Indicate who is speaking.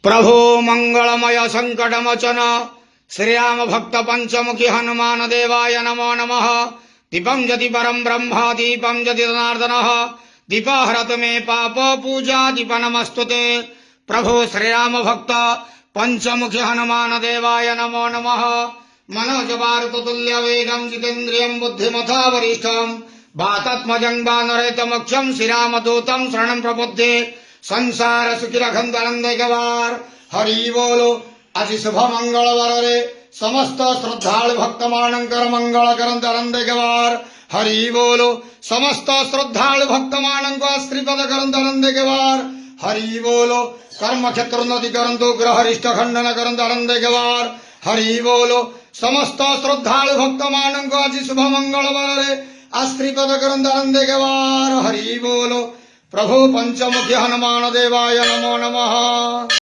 Speaker 1: प्रभो मंगलमय संकटमोचन श्रीराम भक्त पंचमुखी हनुमान देवाय नमो नमः। दीपं जति परम ब्रह्म दीपं जति जनार्दन दीपहरत मे पाप पूजा दीप नमस्तुते। प्रभो श्रीराम भक्त पंचमुखी हनुमान देवाय नमो नमः। मनोजवारुतुल्य वेगं जितेन्द्रियं बुद्धिमता वरिष्ठं वातात्मजं वानरहितमक्षं श्रीरामदूतं शरणं प्रपद्ये। संसार सुखिरखंदनंदगवार हरि बोलो। आज शुभ मंगलवार रे समस्त श्रद्धालु भक्त मानकर मंगल करंत आनंदगवार हरि बोलो। समस्त श्रद्धालु भक्त मान श्रीपद करंत आनंदगवार हरि बोलो। कर्म क्षेत्र नदी करंतु ग्रह रिष्ट खंडन करंत आनंदगवार हरि बोलो। समस्त श्रद्धालु भक्त मान आज शुभ मंगलवार रे श्रीपद करंत आनंदगवार हरि बोलो। प्रभु पंचमुखी हनुमान देवाय नमो नमः।